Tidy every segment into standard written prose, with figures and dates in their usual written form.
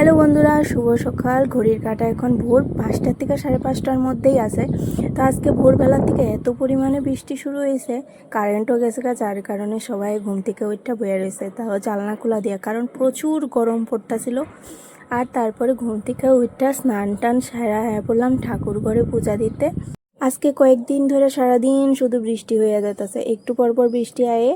Hello বন্ধুরা, শুভ সকাল। ঘড়ির কাঁটা এখন ভোর 5টার থেকে 5:30টার মধ্যেই আছে। তো আজকে ভোরবেলার থেকে এত পরিমাণে বৃষ্টি শুরু হয়েছে, কারেন্টও গেছে, যার কারণে সবাই ঘুম থেকে ওইটা বয়ে রয়েছে, তাও জানলা খোলা দেওয়া, কারণ প্রচুর গরম পড়তেছিল। আর তারপরে ঘুম থেকে ওইটা স্নান টান সারা বললাম ঠাকুর ঘরে পূজা দিতে। আজকে কয়েকদিন ধরে সারাদিন শুধু বৃষ্টি হয়ে যাইতেছে, একটু পরপর বৃষ্টি আয়ে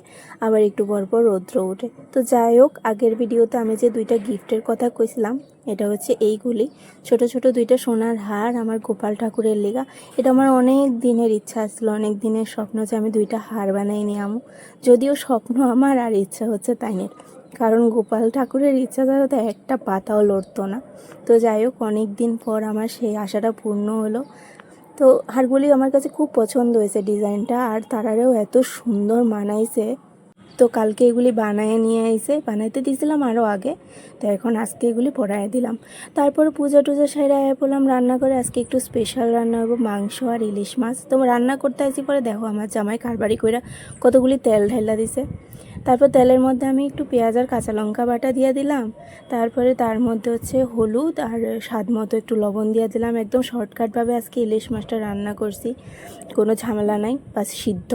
আবার একটু পরপর রৌদ্র ওঠে। তো যাই হোক, আগের ভিডিওতে আমি যে দুইটা গিফটের কথা কইছিলাম, এটা হচ্ছে এইগুলি ছোট ছোট দুইটা সোনার হার আমার গোপাল ঠাকুরের লেগা। এটা আমার অনেক দিনের ইচ্ছা ছিল, অনেক দিনের স্বপ্ন যে আমি দুইটা হার বানাই নিয়ে আমু। যদিও স্বপ্ন আমার, আর ইচ্ছা হচ্ছে তাইনের, কারণ গোপাল ঠাকুরের ইচ্ছা ছাড়া তো একটা পাতাও লড়তো না। তো যাই হোক, অনেক দিন পর আমার সেই আশাটা পূর্ণ হলো। তো হারগুলি আমার কাছে খুব পছন্দ হয়েছে ডিজাইনটা, আর তারারেও এত সুন্দর মানাইছে। তো কালকে এগুলি বানায় নিয়ে আইছে, বানাইতে দিয়েছিলাম আরও আগে, তো এখন আজকে এগুলি পরায় দিলাম। তারপর পূজা টুজা সাইরা বললাম রান্না করে আজকে একটু স্পেশাল রান্না হবে, মাংস আর ইলিশ মাছ। তো রান্না করতে আসি পরে দেখো আমার জামাই কারবারি কইরা কতগুলি তেল ঢাইলা দিছে। তারপর তেলের মধ্যে আমি একটু পেঁয়াজ আর কাঁচা লঙ্কা বাটা দিয়ে দিলাম। তারপরে তার মধ্যে হচ্ছে হলুদ আর স্বাদ মতো একটু লবণ দিয়ে দিলাম। একদম শর্টকাটভাবে আজকে ইলিশ মাছটা রান্না করছি, কোনো ঝামেলা নাই, বাস সিদ্ধ।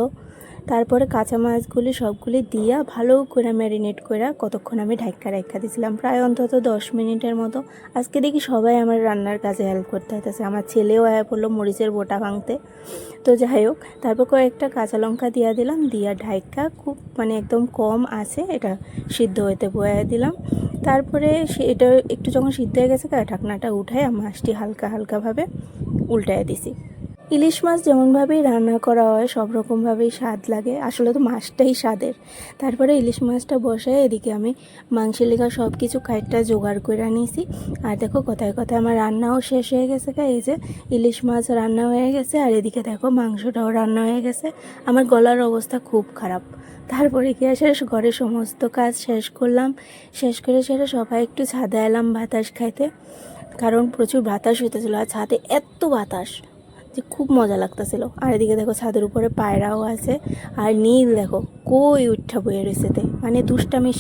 তারপরে কাঁচা মাছগুলি সবগুলি দিয়া ভালো করে ম্যারিনেট করে কতক্ষণ আমি ঢাকা দিয়েছিলাম, প্রায় অন্তত 10 মিনিটের মতো। আজকে দেখি সবাই আমার রান্নার কাজে হেল্প করতে হইতেছে, আমার ছেলেও আয়া পড়লো মরিচের বোটা ভাঙতে। তো যাই হোক, তারপর কয়েকটা কাঁচা লঙ্কা দিয়া দিলাম, দিয়া ঢাকা খুব একদম কম আছে এটা সিদ্ধ হইতে বয়ে দিলাম। তারপরে এটা একটু যখন সিদ্ধ হয়ে গেছে, ঢাকনাটা উঠায় মাছটি হালকা হালকাভাবে উল্টায় দিছি। ইলিশ মাছ যেমনভাবেই রান্না করা হয় সব রকমভাবেই স্বাদ লাগে, আসলে তো মাছটাই স্বাদের। তারপরে ইলিশ মাছটা বসায় এদিকে আমি মাংসের লেগা সব কিছু কাইটটা জোগাড় করে নিয়েছি। আর দেখো কথায় কথায় আমার রান্নাও শেষ হয়ে গেছে। এই যে ইলিশ মাছ রান্না হয়ে গেছে, আর এদিকে দেখো মাংসটাও রান্না হয়ে গেছে। আমার গলার অবস্থা খুব খারাপ। তারপরে কি আসে ঘরের সমস্ত কাজ শেষ করলাম, শেষ করে সেটা সবাই একটু ছাদে এলাম বাতাস খাইতে, কারণ প্রচুর বাতাস হইতেছিল, আর ছাদে এত বাতাস যে খুব মজা লাগতেছিল। আর এদিকে দেখো ছাদের উপরে পায়রাও আছে, আর নীল দেখো কই উঠা বয়ে রয়েছে, দুষ্টামির